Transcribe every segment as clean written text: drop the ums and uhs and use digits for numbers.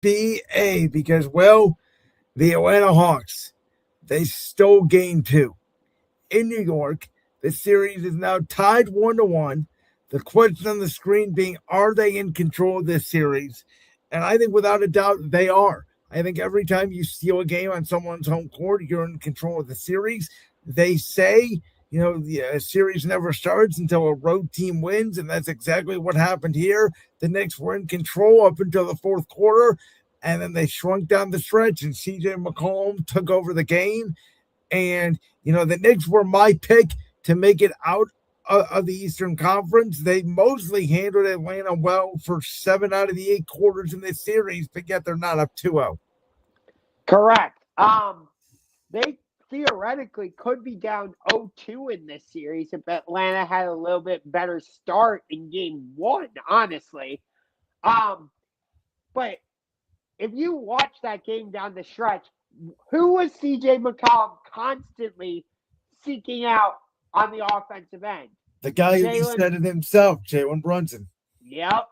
BA because, well, the Atlanta Hawks, they stole game two. In New York, the series is now tied 1-1. The question on the screen being, are they in control of this series? And I think without a doubt they are. I think every time you steal a game on someone's home court, you're in control of the series. They say, the series never starts until a road team wins, and that's exactly what happened here. The Knicks were in control up until the fourth quarter, and then they shrunk down the stretch, and CJ McCollum took over the game. And, the Knicks were my pick to make it out of the Eastern Conference. They mostly handled Atlanta well for 7 out of the 8 quarters in this series, but yet they're not up 2-0. Correct. They theoretically could be down 0-2 in this series if Atlanta had a little bit better start in game one, honestly. But if you watch that game down the stretch, who was CJ McCollum constantly seeking out on the offensive end? The guy who said it himself, Jalen Brunson. Yep.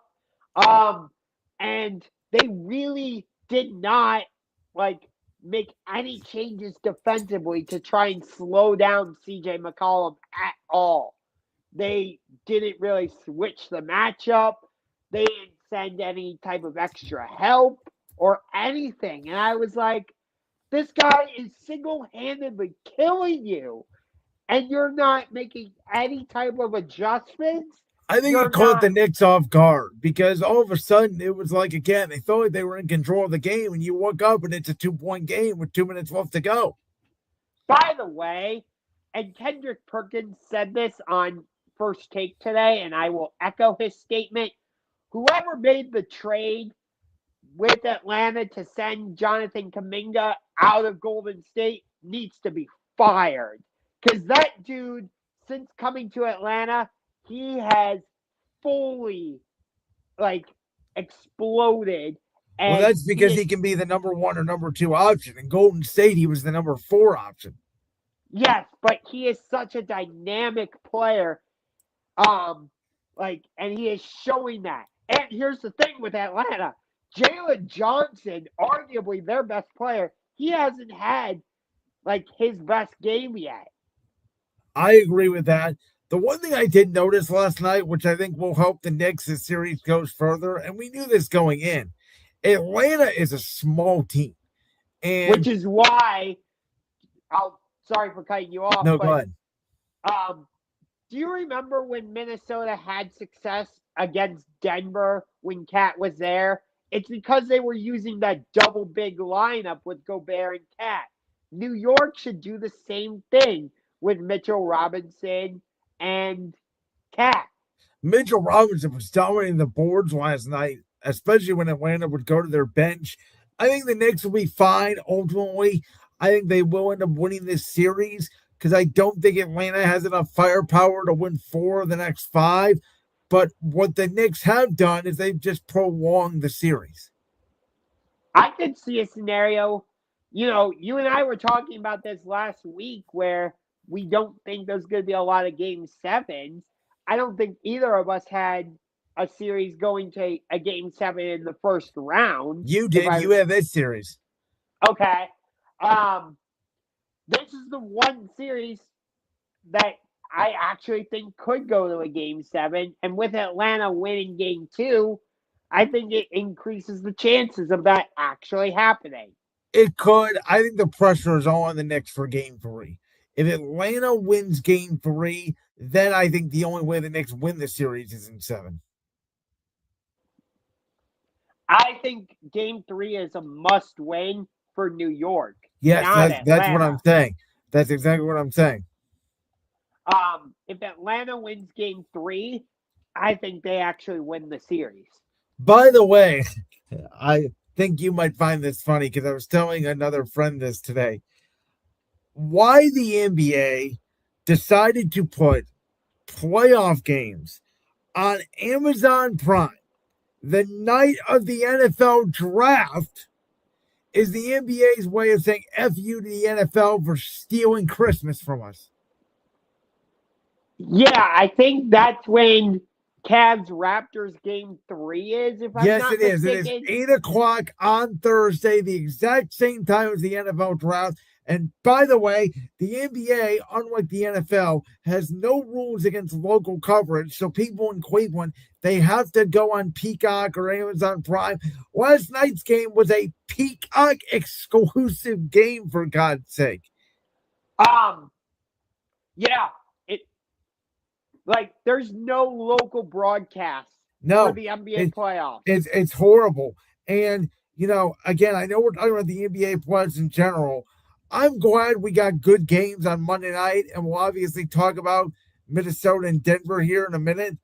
And they really did not make any changes defensively to try and slow down CJ McCollum at all. They didn't really switch the matchup. They didn't send any type of extra help or anything. And I was like, this guy is single-handedly killing you, and you're not making any type of adjustments. I think it caught the Knicks off guard because all of a sudden it was like, again, they thought they were in control of the game, and you woke up and it's a 2-point game with 2 minutes left to go. By the way, and Kendrick Perkins said this on First Take today, and I will echo his statement. Whoever made the trade with Atlanta to send Jonathan Kuminga out of Golden State needs to be fired. Because that dude, since coming to Atlanta, he has fully, exploded. And well, that's because he can be the number 1 or number 2 option. In Golden State, he was the number 4 option. Yes, but he is such a dynamic player. And he is showing that. And here's the thing with Atlanta. Jalen Johnson, arguably their best player, he hasn't had, his best game yet. I agree with that. The one thing I did notice last night, which I think will help the Knicks as series goes further, and we knew this going in, Atlanta is a small team. Which is why, sorry for cutting you off. No, go ahead. Do you remember when Minnesota had success against Denver when Cat was there? It's because they were using that double big lineup with Gobert and Cat. New York should do the same thing with Mitchell Robinson and Cat. Mitchell Robinson was dominating the boards last night, especially when Atlanta would go to their bench. I think the Knicks will be fine ultimately. I think they will end up winning this series because I don't think Atlanta has enough firepower to win 4 of the next 5. But what the Knicks have done is they've just prolonged the series. I could see a scenario, you and I were talking about this last week where we don't think there's going to be a lot of game 7s. I don't think either of us had a series going to a game 7 in the first round. You did. You have this series. Okay. This is the one series that I actually think could go to a game 7. And with Atlanta winning game 2, I think it increases the chances of that actually happening. It could. I think the pressure is all on the Knicks for game 3. If Atlanta wins game 3, then I think the only way the Knicks win the series is in 7. I think game 3 is a must win for New York. Yes, that's what I'm saying. That's exactly what I'm saying. If Atlanta wins game 3, I think they actually win the series. By the way, I think you might find this funny because I was telling another friend this today. Why the NBA decided to put playoff games on Amazon Prime the night of the NFL draft is the NBA's way of saying F you to the NFL for stealing Christmas from us. Yeah, I think that's when Cavs Raptors game 3 is, if I'm Yes, not it is. It is mistaken. 8 o'clock on Thursday, the exact same time as the NFL draft. And by the way, the NBA, unlike the NFL, has no rules against local coverage. So people in Cleveland, they have to go on Peacock or Amazon Prime. Last night's game was a Peacock exclusive game, for God's sake. Yeah, it like there's no local broadcast for No, the NBA playoffs. it's horrible. And again, I know we're talking about the NBA players in general. I'm glad we got good games on Monday night, and we'll obviously talk about Minnesota and Denver here in a minute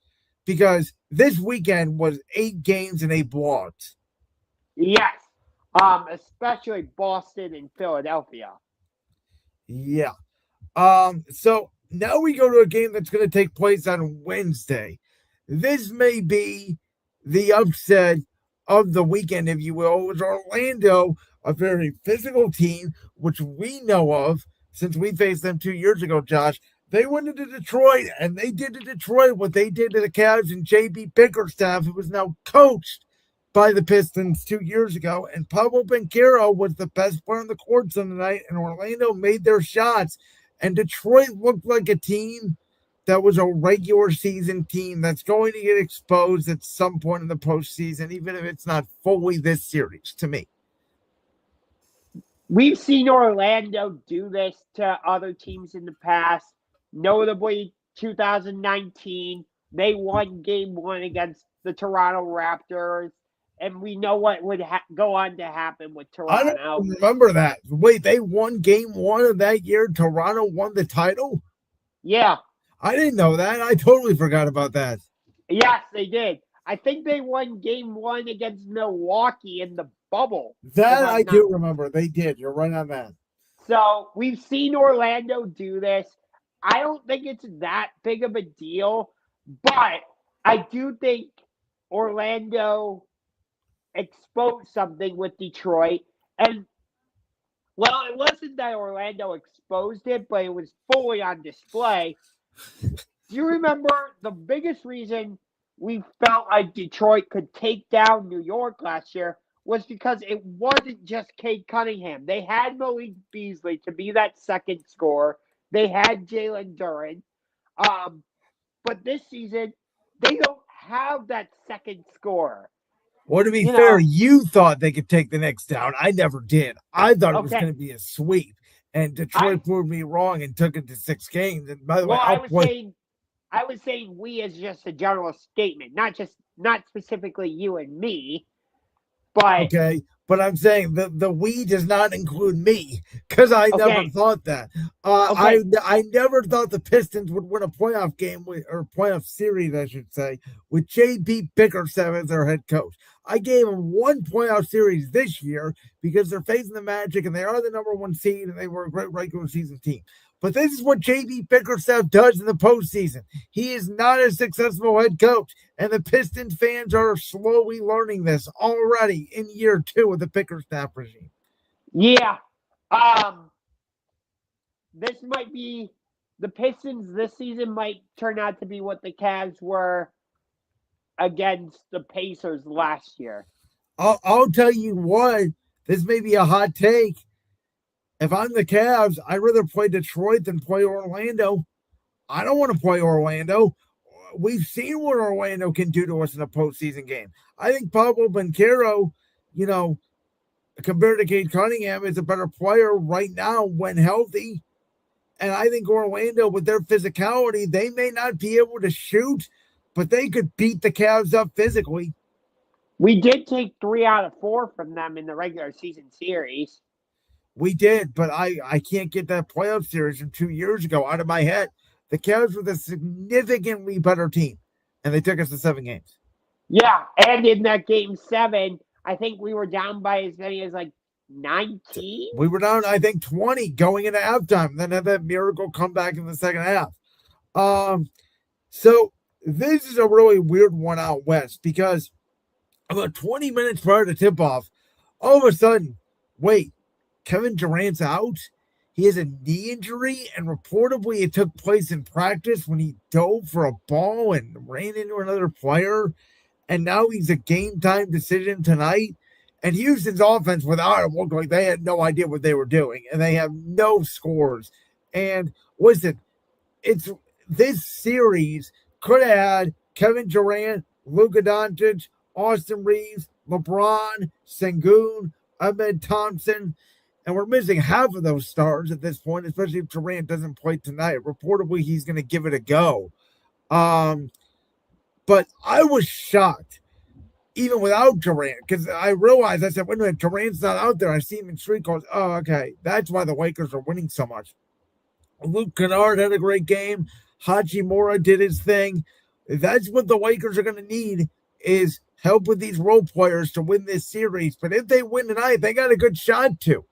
because this weekend was 8 games and 8 blowouts. Yes, especially Boston and Philadelphia. Yeah. So now we go to a game that's going to take place on Wednesday. This may be the upset of the weekend, if you will. It was Orlando, a very physical team, which we know of since we faced them 2 years ago, Josh. They went into Detroit, and they did to Detroit what they did to the Cavs and J.B. Bickerstaff, who was now coached by the Pistons 2 years ago. And Pablo Banchero was the best player on the court tonight, and Orlando made their shots. And Detroit looked like a team that was a regular season team that's going to get exposed at some point in the postseason, even if it's not fully this series, to me. We've seen Orlando do this to other teams in the past, notably 2019. They won game 1 against the Toronto Raptors, and we know what would go on to happen with Toronto. I don't remember that. Wait, they won game 1 of that year? Toronto won the title? Yeah. I didn't know that. I totally forgot about that. Yes, they did. I think they won game 1 against Milwaukee in the bubble. That I do remember. They did. You're right on that. So we've seen Orlando do this. I don't think it's that big of a deal, but I do think Orlando exposed something with Detroit. And, well, it wasn't that Orlando exposed it, but it was fully on display. Do you remember the biggest reason we felt like Detroit could take down New York last year was because it wasn't just Cade Cunningham. They had Malik Beasley to be that second scorer. They had Jalen Duren. But this season, they don't have that second scorer. Well, to be fair, you thought they could take the Knicks down. I never did. I thought it was going to be a sweep. And Detroit proved me wrong and took it to 6 games. And by the way, I was saying we as just a general statement, not specifically you and me, but okay. But I'm saying the we does not include me because I never thought that. I never thought the Pistons would win a playoff game or playoff series, I should say, with J.B. Bickerstaff as their head coach. I gave them one playoff series this year because they're facing the Magic and they are the number 1 seed and they were a great regular season team. But this is what J.B. Bickerstaff does in the postseason. He is not a successful head coach, and the Pistons fans are slowly learning this already in year 2 of the Bickerstaff regime. Yeah. This might be the Pistons this season might turn out to be what the Cavs were against the Pacers last year. I'll tell you what, this may be a hot take. If I'm the Cavs, I'd rather play Detroit than play Orlando. I don't want to play Orlando. We've seen what Orlando can do to us in a postseason game. I think Pablo Banchero, compared to Cade Cunningham, is a better player right now when healthy. And I think Orlando, with their physicality, they may not be able to shoot, but they could beat the Cavs up physically. We did take 3 out of 4 from them in the regular season series. We did, but I can't get that playoff series from 2 years ago out of my head. The Cavs were the significantly better team, and they took us to 7 games. Yeah, and in that game 7, I think we were down by as many as 19. We were down, I think, 20 going into halftime, then had that miracle comeback in the second half. So this is a really weird one out west because about 20 minutes prior to tip-off, all of a sudden, wait, Kevin Durant's out? He has a knee injury, and reportedly it took place in practice when he dove for a ball and ran into another player. And now he's a game time decision tonight. And Houston's offense without him looked like they had no idea what they were doing, and they have no scores. And listen, it's this series could have had Kevin Durant, Luka Doncic, Austin Reeves, LeBron, Sengun, Ahmed Thompson, and we're missing half of those stars at this point, especially if Durant doesn't play tonight. Reportedly, he's going to give it a go. But I was shocked, even without Durant, because I realized, I said, wait a minute, Durant's not out there. I see him in street calls. Oh, okay. That's why the Lakers are winning so much. Luke Kennard had a great game. Hachimura did his thing. That's what the Lakers are going to need, is help with these role players to win this series. But if they win tonight, they got a good shot to.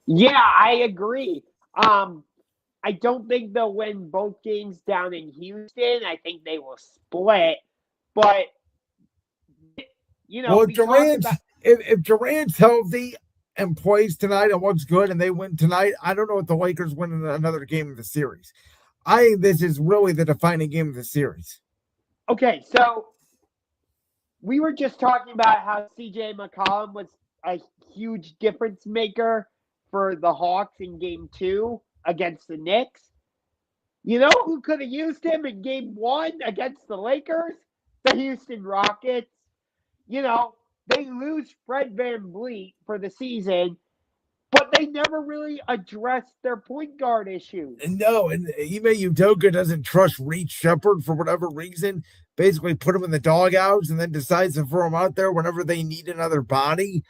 Yeah, I agree. I don't think they'll win both games down in Houston. I think they will split. But, well, if Durant's healthy and plays tonight and looks good and they win tonight, I don't know if the Lakers win another game of the series. I think this is really the defining game of the series. Okay, so we were just talking about how CJ McCollum was a huge difference maker for the Hawks in game 2 against the Knicks. You know who could have used him in game 1 against the Lakers? The Houston Rockets. You know, they lose Fred VanVleet for the season, but they never really addressed their point guard issues. No, and Ime Udoka doesn't trust Reed Shepherd for whatever reason. Basically put him in the doghouse and then decides to throw him out there whenever they need another body.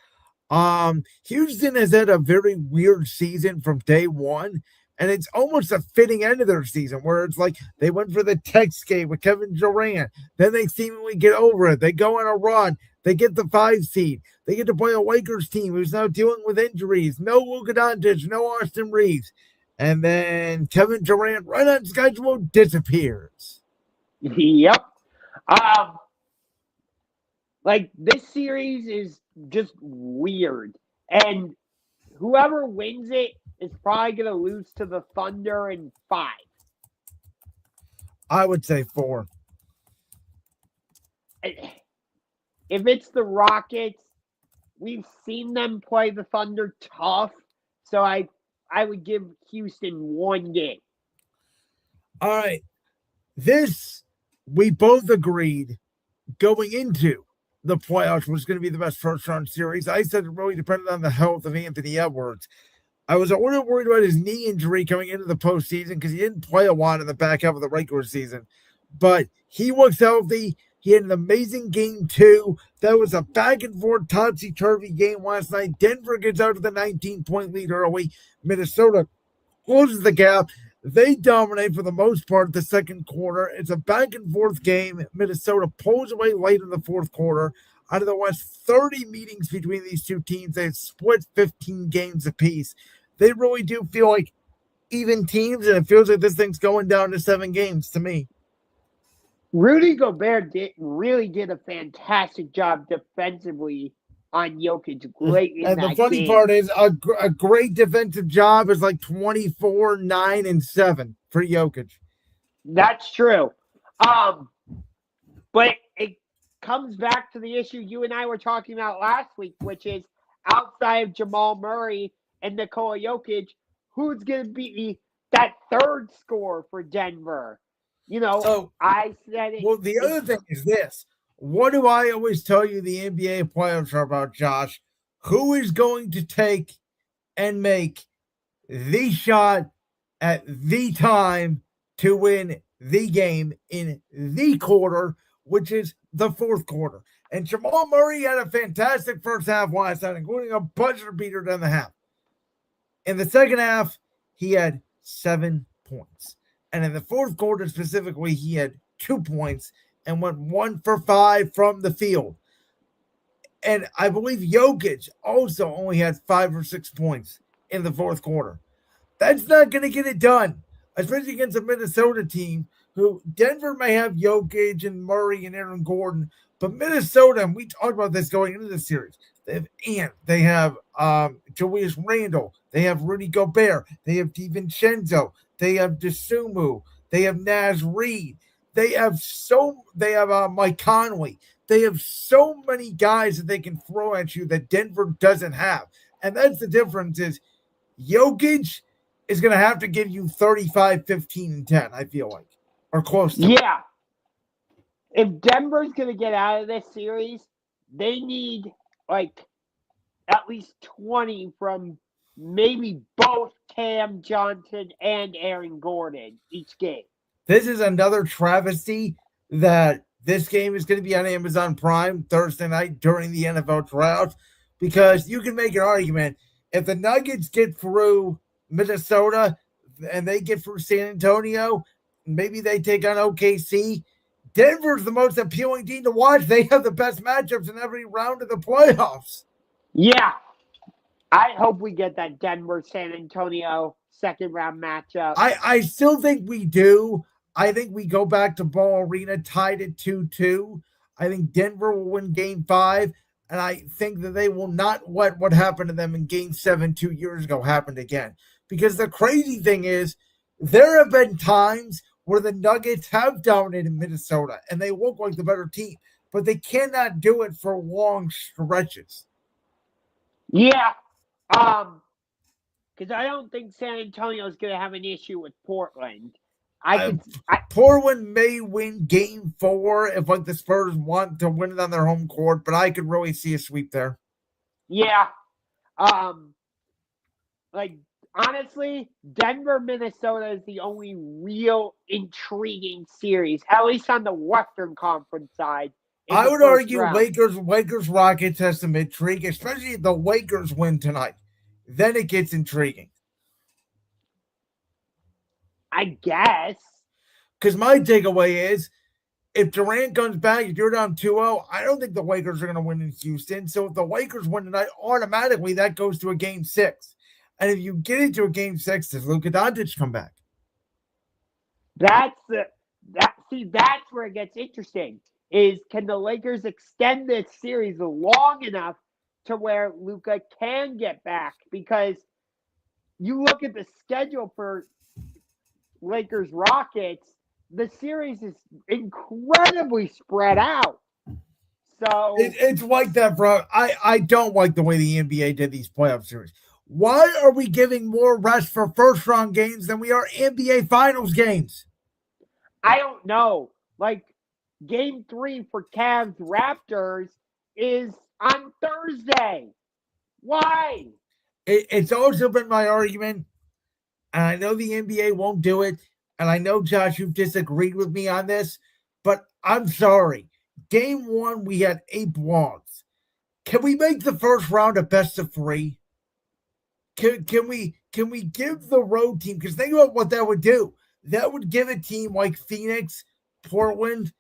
Houston has had a very weird season from day one, and it's almost a fitting end of their season where it's like they went for the Tex game with Kevin Durant. Then they seemingly get over it. They go on a run. They get the 5 seed. They get to play a Lakers team who's now dealing with injuries. No Luka Doncic, no Austin Reeves. And then Kevin Durant, right on schedule, disappears. Yep. Like, this series is just weird. And whoever wins it is probably going to lose to the Thunder in 5. I would say 4. If it's the Rockets, we've seen them play the Thunder tough. So I would give Houston 1 game. All right. This, we both agreed going into the playoffs was going to be the best first round series. I said it really depended on the health of Anthony Edwards. I was a little worried about his knee injury coming into the postseason because he didn't play a lot in the back half of the regular season. But he was healthy. He had an amazing game 2. That was a back and forth topsy-turvy game last night. Denver gets out to the 19-point lead early. Minnesota closes the gap. They dominate for the most part the second quarter. It's a back and forth game. Minnesota pulls away late in the fourth quarter. Out of the last 30 meetings between these two teams, they've split 15 games apiece. They really do feel like even teams, and it feels like this thing's going down to 7 games to me. Rudy Gobert really did a fantastic job defensively on Jokic late in that game. And the funny part is a great defensive job is like 24, 9, and 7 for Jokic. That's true. But it comes back to the issue you and I were talking about last week, which is outside of Jamal Murray and Nikola Jokic, who's going to be that third scorer for Denver? You know, so, I said it. Well, the other thing is this. What do I always tell you the NBA playoffs are about, Josh? Who is going to take and make the shot at the time to win the game in the quarter, which is the fourth quarter? And Jamal Murray had a fantastic first half last night, including a buzzer beater down the half. In the second half, he had 7 points. And in the fourth quarter specifically, he had 2 points and went 1 for 5 from the field. And I believe Jokic also only had 5 or 6 points in the fourth quarter. That's not going to get it done, especially against a Minnesota team who Denver may have Jokic and Murray and Aaron Gordon, But Minnesota, and we talked about this going into the series. They have Ant, they have Julius Randle, they have Rudy Gobert, they have DiVincenzo, they have DeSumo, they have Naz Reid, they have Mike Conley. They have so many guys that they can throw at you that Denver doesn't have. And that's the difference is Jokic is going to have to give you 35, 15, and 10, I feel like, or close to it. Yeah. If Denver's going to get out of this series, they need like at least 20 from maybe both Cam Johnson and Aaron Gordon each game. This is another travesty that this game is going to be on Amazon Prime Thursday night during the NFL draft because you can make an argument if the Nuggets get through Minnesota and they get through San Antonio, maybe they take on OKC. Denver's the most appealing team to watch. They have the best matchups in every round of the playoffs. Yeah. I hope we get that Denver-San Antonio second round matchup. I still think we do. I think we go back to Ball Arena tied at 2-2. I think Denver will win game 5. And I think that they will not let what happened to them in game 7 2 years ago happen again. Because the crazy thing is, there have been times where the Nuggets have dominated Minnesota and they look like the better team, but they cannot do it for long stretches. Yeah. Because I don't think San Antonio is going to have an issue with Portland. Portland may win game 4 if like the Spurs want to win it on their home court, but I could really see a sweep there. Yeah. Like honestly, Denver, Minnesota is the only real intriguing series, at least on the Western Conference side. I would argue Lakers Rockets has some intrigue, especially if the Lakers win tonight. Then it gets intriguing. I guess. Because my takeaway is if Durant comes back, if you're down 2-0, I don't think the Lakers are going to win in Houston. So if the Lakers win tonight, automatically that goes to a game 6. And if you get into a game 6, does Luka Doncic come back? That's where it gets interesting. Is can the Lakers extend this series long enough to where Luka can get back? Because you look at the schedule for Lakers Rockets, the series is incredibly spread out. So it's like that, bro. I don't like the way the NBA did these playoff series. Why are we giving more rest for first round games than we are NBA Finals games? I don't know. Like game 3 for Cavs Raptors is on Thursday. Why? It's also been my argument, and I know the NBA won't do it, and I know, Josh, you've disagreed with me on this, but I'm sorry. Game 1, we had 8 blocks. Can we make the first round a best of 3? Can we give the road team, because think about what that would do. That would give a team like Phoenix, Portland,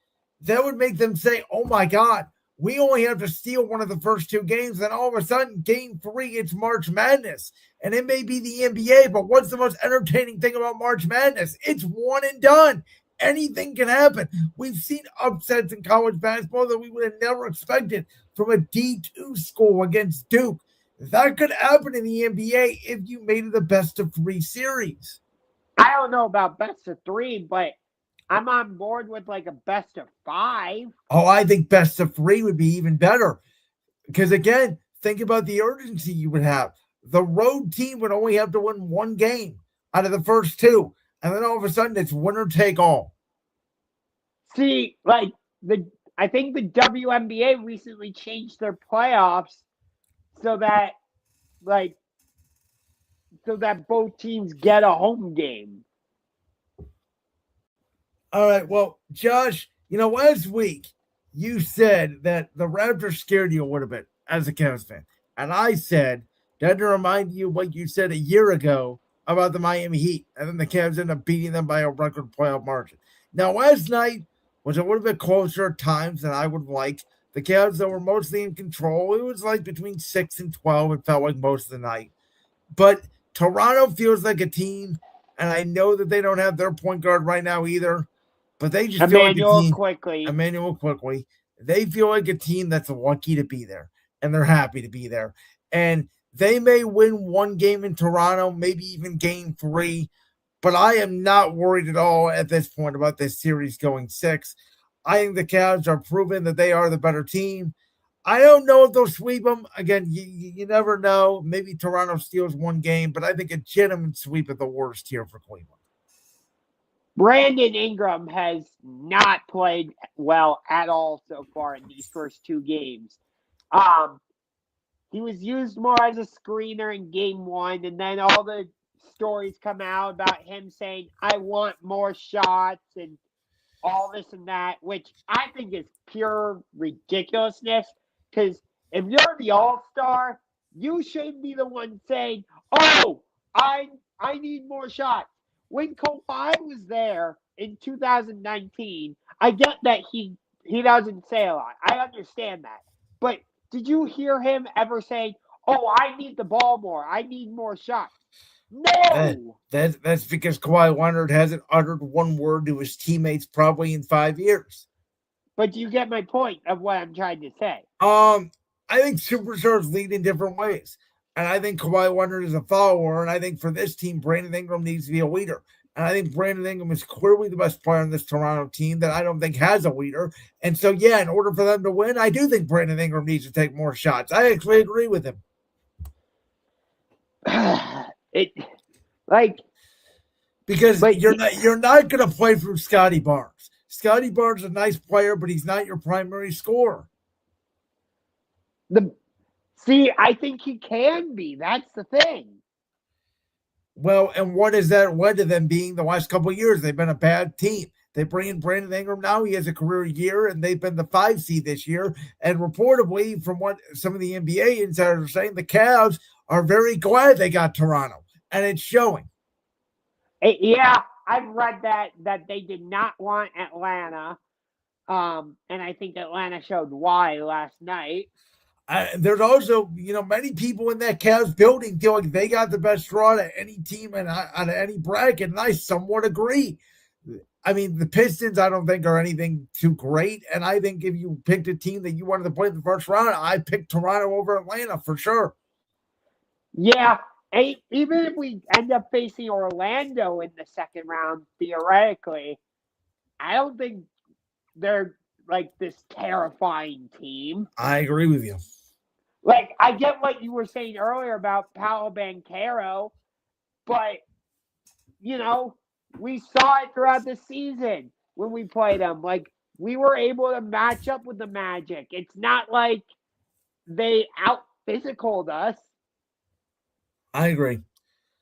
that would make them say, oh my God, we only have to steal one of the first 2 games, and all of a sudden, game 3, it's March Madness. And it may be the NBA, but what's the most entertaining thing about March Madness? It's one and done. Anything can happen. We've seen upsets in college basketball that we would have never expected from a D2 school against Duke. That could happen in the NBA if you made it a best of 3 series. I don't know about best of 3, but I'm on board with like a best of 5. Oh, I think best of 3 would be even better. Because again, think about the urgency you would have. The road team would only have to win 1 game out of the first 2. And then all of a sudden it's winner take all. See, like I think the WNBA recently changed their playoffs so that both teams get a home game. All right, well, Josh, last week you said that the Raptors scared you a little bit as a Cavs fan. And I said, that to remind you what you said a year ago about the Miami Heat. And then the Cavs ended up beating them by a record playoff margin. Now, last night was a little bit closer at times than I would have liked. The Cavs, that were mostly in control. It was like between 6 and 12. It felt like most of the night. But Toronto feels like a team, and I know that they don't have their point guard right now either. But they just feel like a team. Quickly. Emmanuel Quickly. They feel like a team that's lucky to be there, and they're happy to be there. And they may win one game in Toronto, maybe even game 3, but I am not worried at all at this point about this series going 6. I think the Cavs are proven that they are the better team. I don't know if they'll sweep them. Again, you never know. Maybe Toronto steals one game, but I think a gentleman sweep at the worst here for Cleveland. Brandon Ingram has not played well at all so far in these first 2 games. He was used more as a screener in game 1, and then all the stories come out about him saying, I want more shots and all this and that, which I think is pure ridiculousness. Because if you're the all-star, you should be the one saying, oh, I need more shots. When Kawhi was there in 2019, I get that he doesn't say a lot. I understand that. But did you hear him ever say, oh, I need the ball more. I need more shots? No! That's because Kawhi Leonard hasn't uttered one word to his teammates probably in 5 years. But do you get my point of what I'm trying to say? I think superstars lead in different ways. And I think Kawhi Leonard is a follower. And I think for this team, Brandon Ingram needs to be a leader. And I think Brandon Ingram is clearly the best player on this Toronto team that I don't think has a leader. And so, yeah, in order for them to win, I do think Brandon Ingram needs to take more shots. I actually agree with him. Because you're not going to play through Scotty Barnes. Scotty Barnes is a nice player, but he's not your primary scorer. I think he can be. That's the thing. Well, and what has that led to them being the last couple of years? They've been a bad team. They bring in Brandon Ingram now. He has a career year, and they've been the 5 seed this year. And reportedly, from what some of the NBA insiders are saying, the Cavs are very glad they got Toronto, and it's showing. Yeah, I've read that they did not want Atlanta, and I think Atlanta showed why last night. There's also, many people in that Cavs building feel like they got the best draw out of any team and out of any bracket, and I somewhat agree. I mean, the Pistons, I don't think are anything too great, and I think if you picked a team that you wanted to play in the first round, I picked Toronto over Atlanta for sure. Yeah, even if we end up facing Orlando in the second round, theoretically, I don't think they're like this terrifying team. I agree with you. Like, I get what you were saying earlier about Paolo Banchero, but, we saw it throughout the season when we played them. Like, we were able to match up with the Magic. It's not like they out-physicaled us. I agree.